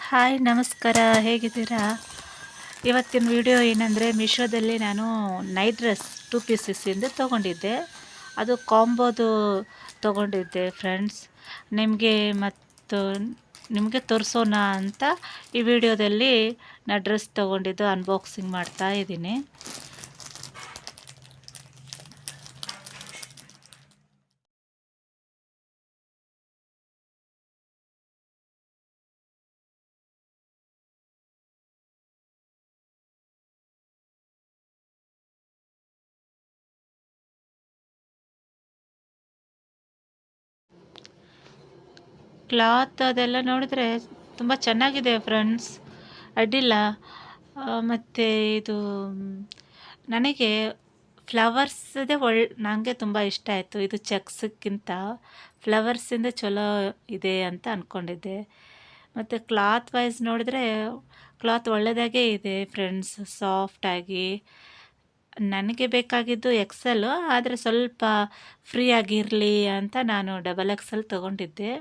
Hi ನಮಸ್ಕಾರ, ಹೇಗಿದ್ದೀರಾ? ಇವತ್ತಿನ ವಿಡಿಯೋ ಏನಂದರೆ, ಮೀಶೋದಲ್ಲಿ ನಾನು ನೈಟ್ ಡ್ರೆಸ್ 2 ಪೀಸಸ್ಸಿಂದು ತೊಗೊಂಡಿದ್ದೆ. ಅದು ಕಾಂಬೋದು ತೊಗೊಂಡಿದ್ದೆ ಫ್ರೆಂಡ್ಸ್. ನಿಮಗೆ ಮತ್ತು ನಿಮಗೆ ತೋರಿಸೋಣ ಅಂತ ಈ ವಿಡಿಯೋದಲ್ಲಿ ನಾನು ಡ್ರೆಸ್ ತೊಗೊಂಡಿದ್ದು ಅನ್ಬಾಕ್ಸಿಂಗ್ ಮಾಡ್ತಾ ಇದ್ದೀನಿ. ಕ್ಲಾತ್ ಅದೆಲ್ಲ ನೋಡಿದರೆ ತುಂಬ ಚೆನ್ನಾಗಿದೆ ಫ್ರೆಂಡ್ಸ್, ಅಡ್ಡಿಲ್ಲ. ಮತ್ತು ಇದು ನನಗೆ ಫ್ಲವರ್ಸ್ದೇ ನನಗೆ ತುಂಬ ಇಷ್ಟ ಆಯಿತು. ಇದು ಚೆಕ್ಸ್ಕ್ಕಿಂತ ಫ್ಲವರ್ಸಿಂದ ಚಲೋ ಇದೆ ಅಂತ ಅಂದ್ಕೊಂಡಿದ್ದೆ. ಮತ್ತು ಕ್ಲಾತ್ ವೈಸ್ ನೋಡಿದರೆ ಕ್ಲಾತ್ ಒಳ್ಳೆಯದಾಗೇ ಇದೆ ಫ್ರೆಂಡ್ಸ್, ಸಾಫ್ಟಾಗಿ. ನನಗೆ ಬೇಕಾಗಿದ್ದು ಎಕ್ಸೆಲ್, ಆದರೆ ಸ್ವಲ್ಪ ಫ್ರೀ ಆಗಿರಲಿ ಅಂತ ನಾನು ಡಬಲ್ ಎಕ್ಸೆಲ್ ತೊಗೊಂಡಿದ್ದೆ.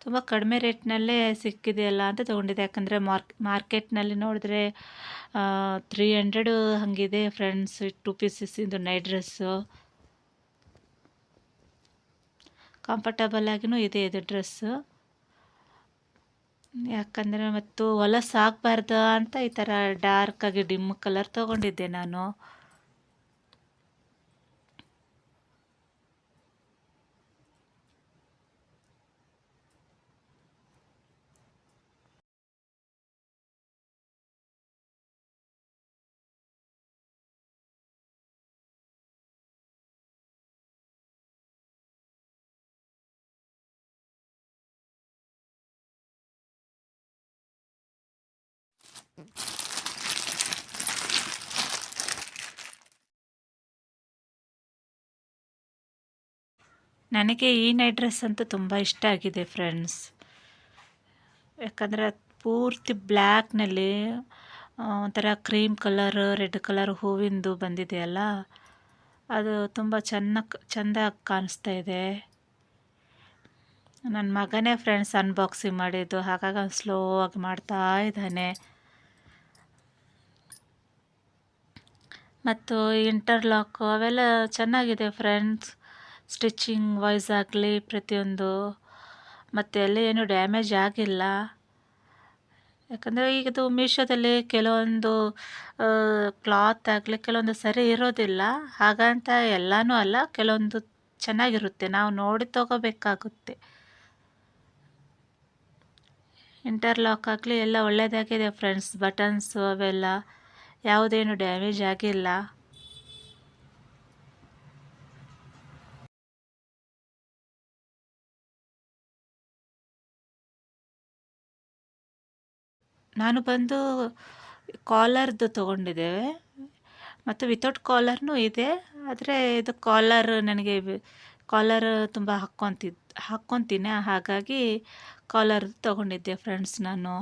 ತುಂಬ ಕಡಿಮೆ ರೇಟ್ನಲ್ಲೇ ಸಿಕ್ಕಿದೆಯಲ್ಲ ಅಂತ ತೊಗೊಂಡಿದ್ದೆ. ಯಾಕಂದರೆ ಮಾರ್ಕೆಟ್ನಲ್ಲಿ ನೋಡಿದ್ರೆ 300 ಹಾಗಿದೆ ಫ್ರೆಂಡ್ಸ್. 2 ಪೀಸಸ್ಸಿಂದು ನೈಟ್ ಡ್ರೆಸ್ಸು ಕಂಫರ್ಟಬಲ್ ಆಗಿಯೂ ಇದೆ ಇದು ಡ್ರೆಸ್ಸು. ಯಾಕಂದರೆ ಮತ್ತು ಹೊಲಸಾಗಬಾರ್ದು ಅಂತ ಈ ಥರ ಡಾರ್ಕಾಗಿ ಡಿಮ್ ಕಲರ್ ತೊಗೊಂಡಿದ್ದೆ ನಾನು. ನನಗೆ ಈ ನೈಟ್ ಡ್ರೆಸ್ ಅಂತೂ ತುಂಬ ಇಷ್ಟ ಆಗಿದೆ ಫ್ರೆಂಡ್ಸ್. ಯಾಕಂದರೆ ಪೂರ್ತಿ ಬ್ಲ್ಯಾಕ್ನಲ್ಲಿ ಒಂಥರ ಕ್ರೀಮ್ ಕಲರ್, ರೆಡ್ ಕಲರ್ ಹೂವಿಂದು ಬಂದಿದೆಯಲ್ಲ, ಅದು ತುಂಬ ಚೆಂದಾಗಿ ಕಾಣಿಸ್ತಾ ಇದೆ. ನನ್ನ ಮಗನೇ ಫ್ರೆಂಡ್ಸ್ ಅನ್ಬಾಕ್ಸಿಂಗ್ ಮಾಡಿದ್ದು, ಹಾಗಾಗಿ ಅವ್ನು ಸ್ಲೋ ಆಗಿ ಮಾಡ್ತಾ ಇದ್ದಾನೆ. ಮತ್ತು ಇಂಟರ್ಲಾಕ್ ಅವೆಲ್ಲ ಚೆನ್ನಾಗಿದೆ ಫ್ರೆಂಡ್ಸ್, ಸ್ಟಿಚಿಂಗ್ ವೈಸ್ ಆಗಲಿ ಪ್ರತಿಯೊಂದು. ಮತ್ತು ಎಲ್ಲ ಏನು ಡ್ಯಾಮೇಜ್ ಆಗಿಲ್ಲ. ಯಾಕಂದರೆ ಈಗದು ಮೀಶೋದಲ್ಲಿ ಕೆಲವೊಂದು ಕ್ಲಾತ್ ಆಗಲಿ ಕೆಲವೊಂದು ಸರಿ ಇರೋದಿಲ್ಲ. ಹಾಗಂತ ಎಲ್ಲನೂ ಅಲ್ಲ, ಕೆಲವೊಂದು ಚೆನ್ನಾಗಿರುತ್ತೆ, ನಾವು ನೋಡಿ ತಗೋಬೇಕಾಗುತ್ತೆ. ಇಂಟರ್ಲಾಕ್ ಆಗಲಿ ಎಲ್ಲ ಒಳ್ಳೆಯದಾಗಿದೆ ಫ್ರೆಂಡ್ಸ್. ಬಟನ್ಸು ಅವೆಲ್ಲ ಯಾವುದೇನು ಡ್ಯಾಮೇಜ್ ಆಗಿಲ್ಲ. ನಾನು ಬಂದು ಕಾಲರ್ದು ತೊಗೊಂಡಿದ್ದೇವೆ, ಮತ್ತು ವಿತೌಟ್ ಕಾಲರ್ನೂ ಇದೆ. ಆದರೆ ಇದು ಕಾಲರ್ ನನಗೆ ಕಾಲರ್ ತುಂಬ ಹಾಕ್ಕೊತೀನಿ, ಹಾಗಾಗಿ ಕಾಲರ್ ತೊಗೊಂಡಿದ್ದೆ ಫ್ರೆಂಡ್ಸ್ ನಾನು.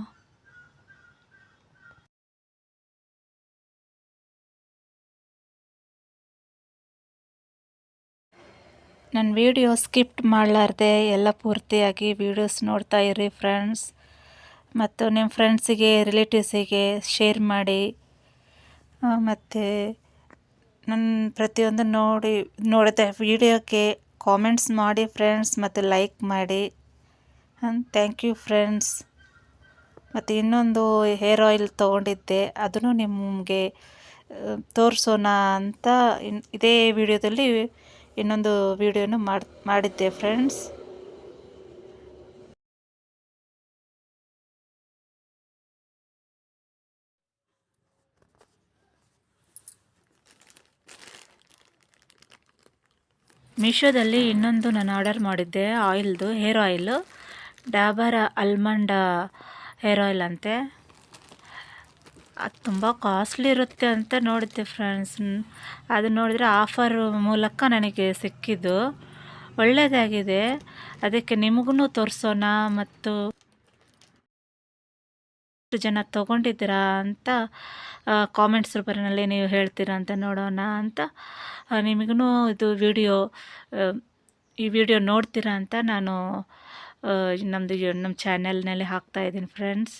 ನನ್ನ ವಿಡಿಯೋ ಸ್ಕಿಪ್ ಮಾಡಲಾರ್ದೆ ಎಲ್ಲ ಪೂರ್ತಿಯಾಗಿ ವೀಡಿಯೋಸ್ ನೋಡ್ತಾ ಇರಿ ಫ್ರೆಂಡ್ಸ್. ಮತ್ತು ನಿಮ್ಮ ಫ್ರೆಂಡ್ಸಿಗೆ ರಿಲೇಟಿವ್ಸಿಗೆ ಶೇರ್ ಮಾಡಿ. ಮತ್ತು ನನ್ನ ಪ್ರತಿಯೊಂದು ನೋಡಿದ ವಿಡಿಯೋಕ್ಕೆ ಕಾಮೆಂಟ್ಸ್ ಮಾಡಿ ಫ್ರೆಂಡ್ಸ್, ಮತ್ತು ಲೈಕ್ ಮಾಡಿ. Thank you friends. ಮತ್ತು ಇನ್ನೊಂದು ಹೇರ್ ಆಯಿಲ್ ತೊಗೊಂಡಿದ್ದೆ, ಅದನ್ನು ನಿಮಗೆ ತೋರಿಸೋಣ ಅಂತ ಇದೇ ವಿಡಿಯೋದಲ್ಲಿ ಇನ್ನೊಂದು ವಿಡಿಯೋನು ಮಾಡಿದ್ದೆ ಫ್ರೆಂಡ್ಸ್. ಮೀಶೋದಲ್ಲಿ ಇನ್ನೊಂದು ನಾನು ಆರ್ಡರ್ ಮಾಡಿದ್ದೆ ಆಯಿಲ್ದು, hair oil, Dabur almond hair oil ಅಂತೆ. ಅದು ತುಂಬ ಕಾಸ್ಟ್ಲಿ ಇರುತ್ತೆ ಅಂತ ನೋಡಿದ್ದೆ ಫ್ರೆಂಡ್ಸ್. ಅದು ನೋಡಿದರೆ ಆಫರ್ ಮೂಲಕ ನನಗೆ ಸಿಕ್ಕಿದ್ದು, ಒಳ್ಳೆಯದಾಗಿದೆ. ಅದಕ್ಕೆ ನಿಮಗೂ ತೋರಿಸೋಣ, ಮತ್ತು ಎಷ್ಟು ಜನ ತೊಗೊಂಡಿದ್ದೀರಾ ಅಂತ ಕಾಮೆಂಟ್ಸ್ ರೂಪದಲ್ಲಿ ನೀವು ಹೇಳ್ತೀರಾ ಅಂತ ನೋಡೋಣ ಅಂತ ನಿಮಗೂ ಇದು ವಿಡಿಯೋ ಈ ವಿಡಿಯೋ ನೋಡ್ತೀರಾ ಅಂತ ನಾನು ನಮ್ಮ ಚಾನೆಲ್ನಲ್ಲಿ ಹಾಕ್ತಾಯಿದ್ದೀನಿ ಫ್ರೆಂಡ್ಸ್.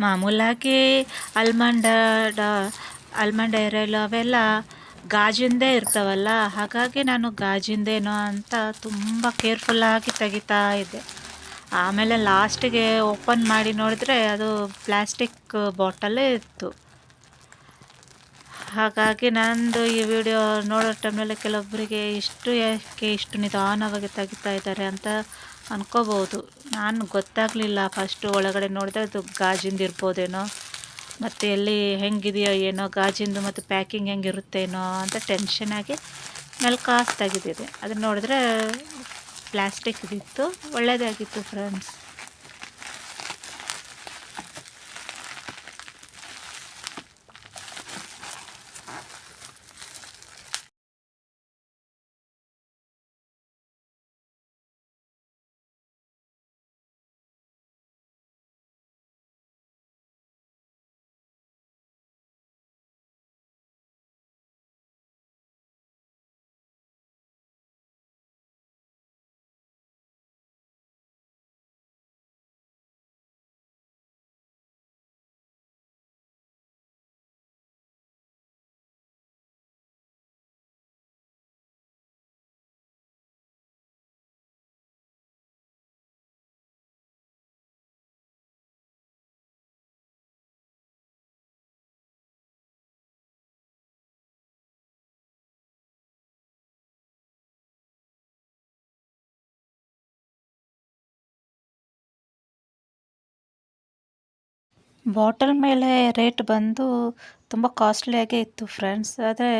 ಮಾಮೂಲಾಗಿ ಆಲ್ಮಂಡ್ ಆಲ್ಮಂಡ್ ಹೇರ್ ಆಯಿಲ್ ಅವೆಲ್ಲ ಗಾಜಿಂದೇ ಇರ್ತಾವಲ್ಲ, ಹಾಗಾಗಿ ನಾನು ಗಾಜಿಂದೇನೋ ಅಂತ ತುಂಬ ಕೇರ್ಫುಲ್ಲಾಗಿ ತೆಗಿತಾ ಇದ್ದೆ. ಆಮೇಲೆ ಲಾಸ್ಟಿಗೆ ಓಪನ್ ಮಾಡಿ ನೋಡಿದ್ರೆ ಅದು ಪ್ಲಾಸ್ಟಿಕ್ ಬಾಟಲೇ ಇತ್ತು. ಹಾಗಾಗಿ ನಂದು ಈ ವಿಡಿಯೋ ನೋಡೋ ಟೈಮಲ್ಲಿ ಕೆಲವೊಬ್ಬರಿಗೆ ಇಷ್ಟು ನಿಧಾನವಾಗಿ ತೆಗಿತಾ ಇದ್ದಾರೆ ಅಂತ ಅನ್ಕೋಬೋದು. ನಾನು ಗೊತ್ತಾಗಲಿಲ್ಲ ಫಸ್ಟು, ಒಳಗಡೆ ನೋಡಿದ್ರೆ ಅದು ಗಾಜಿಂದು ಇರ್ಬೋದೇನೋ, ಮತ್ತು ಎಲ್ಲಿ ಹೆಂಗಿದೆಯೋ ಏನೋ ಗಾಜಿಂದು ಮತ್ತು ಪ್ಯಾಕಿಂಗ್ ಹೆಂಗಿರುತ್ತೇನೋ ಅಂತ ಟೆನ್ಷನ್ ಆಗಿ ಕಾಸು ತೆಗೆದಿದೆ. ಅದನ್ನು ನೋಡಿದ್ರೆ ಪ್ಲಾಸ್ಟಿಕ್ ಇದಿತ್ತು, ಒಳ್ಳೆಯದಾಗಿತ್ತು ಫ್ರೆಂಡ್ಸ್. ಬಾಟಲ್ ಮೇಲೆ ರೇಟ್ ಬಂದು ತುಂಬ ಕಾಸ್ಟ್ಲಿಯಾಗೇ ಇತ್ತು ಫ್ರೆಂಡ್ಸ್. ಆದರೆ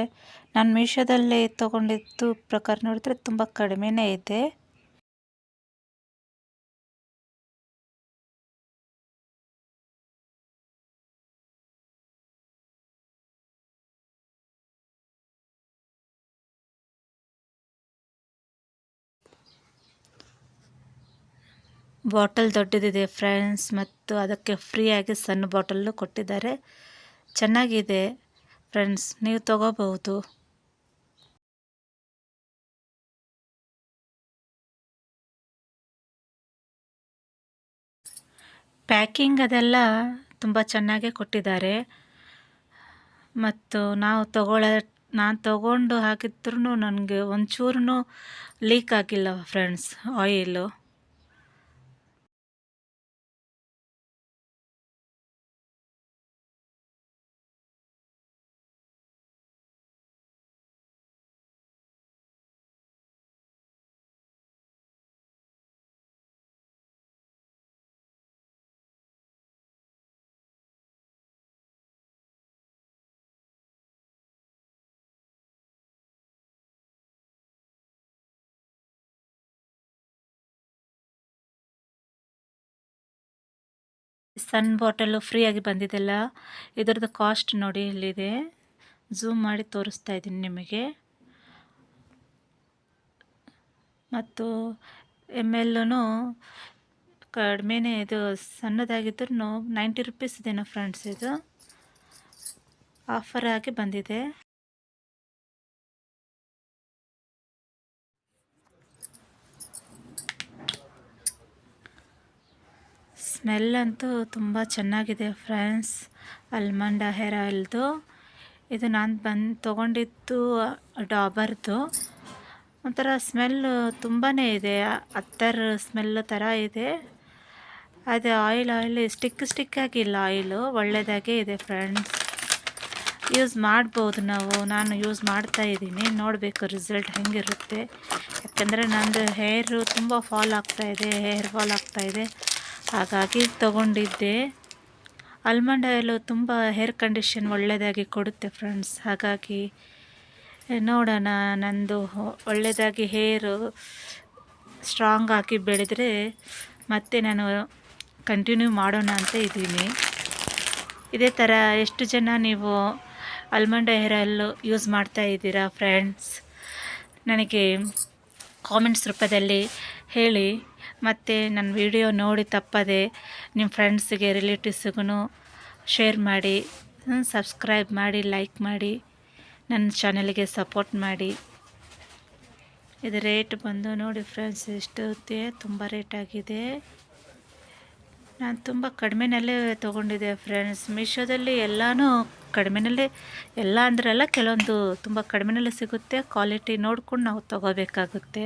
ನಾನು ಮೀಶೋದಲ್ಲಿ ತೊಗೊಂಡಿದ್ದು ಪ್ರಕಾರ ನೋಡಿದ್ರೆ ತುಂಬ ಕಡಿಮೆನೇ ಇದೆ. ಬಾಟಲ್ ದೊಡ್ಡದಿದೆ ಫ್ರೆಂಡ್ಸ್, ಮತ್ತು ಅದಕ್ಕೆ ಫ್ರೀಯಾಗಿ ಸಣ್ಣ ಬಾಟಲ್ಲು ಕೊಟ್ಟಿದ್ದಾರೆ. ಚೆನ್ನಾಗಿದೆ ಫ್ರೆಂಡ್ಸ್, ನೀವು ತಗೋಬಹುದು. ಪ್ಯಾಕಿಂಗ್ ಅದೆಲ್ಲ ತುಂಬ ಚೆನ್ನಾಗೇ ಕೊಟ್ಟಿದ್ದಾರೆ. ಮತ್ತು ನಾನು ತಗೊಂಡು ಹಾಕಿದ್ರೂ ನನಗೆ ಒಂಚೂರು ಲೀಕ್ ಆಗಿಲ್ಲ ಫ್ರೆಂಡ್ಸ್ ಆಯಿಲು. ಸಣ್ಣ ಬಾಟಲು ಫ್ರೀಯಾಗಿ ಬಂದಿದೆಲ್ಲ, ಇದರದ್ದು ಕಾಸ್ಟ್ ನೋಡಿ ಇಲ್ಲಿದೆ. ಝೂಮ್ ಮಾಡಿ ತೋರಿಸ್ತಾ ಇದ್ದೀನಿ ನಿಮಗೆ. ಮತ್ತು MLನೂ ಕಡಿಮೆನೇ, ಇದು ಸಣ್ಣದಾಗಿದ್ರೂ 90 ರುಪೀಸ್ ಇದೇನೋ ಫ್ರೆಂಡ್ಸ್. ಇದು ಆಫರ್ ಆಗಿ ಬಂದಿದೆ. ಸ್ಮೆಲ್ ಅಂತೂ ತುಂಬ ಚೆನ್ನಾಗಿದೆ ಫ್ರೆಂಡ್ಸ್, ಆಲ್ಮಂಡ್ ಹೇರ್ ಆಯಿಲ್ದು. ಇದು ನಾನು ತೊಗೊಂಡಿದ್ದು ಡಾಬರ್ದು. ಒಂಥರ ಸ್ಮೆಲ್ಲು ತುಂಬಾ ಇದೆ, ಅತ್ತರ್ ಸ್ಮೆಲ್ ಥರ ಇದೆ. ಅದು ಆಯಿಲ್ ಸ್ಟಿಕ್ ಆಗಿಲ್ಲ, ಆಯಿಲು ಒಳ್ಳೆಯದಾಗೇ ಇದೆ ಫ್ರೆಂಡ್ಸ್. ಯೂಸ್ ಮಾಡ್ಬೋದು ನಾವು. ನಾನು ಯೂಸ್ ಮಾಡ್ತಾ ಇದ್ದೀನಿ, ನೋಡಬೇಕು ರಿಸಲ್ಟ್ ಹೆಂಗಿರುತ್ತೆ. ಯಾಕಂದರೆ ನಂದು ಹೇರು ತುಂಬ ಹೇರ್ ಫಾಲ್ ಆಗ್ತಾಯಿದೆ, ಹಾಗಾಗಿ ತಗೊಂಡಿದ್ದೆ. ಆಲ್ಮಂಡ್ ಆಯಿಲು ತುಂಬ ಹೇರ್ ಕಂಡೀಷನ್ ಒಳ್ಳೆಯದಾಗಿ ಕೊಡುತ್ತೆ ಫ್ರೆಂಡ್ಸ್. ಹಾಗಾಗಿ ನೋಡೋಣ, ನಂದು ಒಳ್ಳೆಯದಾಗಿ ಹೇರು ಸ್ಟ್ರಾಂಗ್ ಆಗಿ ಬೆಳೆದರೆ ಮತ್ತೆ ನಾನು ಕಂಟಿನ್ಯೂ ಮಾಡೋಣ ಅಂತ ಇದ್ದೀನಿ. ಇದೇ ಥರ ಎಷ್ಟು ಜನ ನೀವು ಆಲ್ಮಂಡ್ ಹೇರ್ ಆಯಿಲ್ ಯೂಸ್ ಮಾಡ್ತಾ ಇದ್ದೀರಾ ಫ್ರೆಂಡ್ಸ್? ನನಗೆ ಕಾಮೆಂಟ್ಸ್ ರೂಪದಲ್ಲಿ ಹೇಳಿ. ಮತ್ತು ನನ್ನ ವಿಡಿಯೋ ನೋಡಿ ತಪ್ಪದೆ ನಿಮ್ಮ ಫ್ರೆಂಡ್ಸಿಗೆ ರಿಲೇಟಿವ್ಸ್ಗೂ ಶೇರ್ ಮಾಡಿ, ಸಬ್ಸ್ಕ್ರೈಬ್ ಮಾಡಿ, ಲೈಕ್ ಮಾಡಿ, ನನ್ನ ಚಾನಲ್ಗೆ ಸಪೋರ್ಟ್ ಮಾಡಿ. ಇದು ರೇಟ್ ಬಂದು ನೋಡಿ ಫ್ರೆಂಡ್ಸ್ ಎಷ್ಟುತ್ತೆ, ತುಂಬ ರೇಟ್ ಆಗಿದೆ. ನಾನು ತುಂಬ ಕಡಿಮೆನಲ್ಲೇ ತೊಗೊಂಡಿದ್ದೆ ಫ್ರೆಂಡ್ಸ್. ಮೀಶೋದಲ್ಲಿ ಎಲ್ಲನೂ ಕಡಿಮೆನಲ್ಲೇ, ಎಲ್ಲ ಅಂದ್ರಲ್ಲ, ಕೆಲವೊಂದು ತುಂಬ ಕಡಿಮೆನಲ್ಲೇ ಸಿಗುತ್ತೆ. ಕ್ವಾಲಿಟಿ ನೋಡ್ಕೊಂಡು ನಾವು ತೊಗೋಬೇಕಾಗುತ್ತೆ.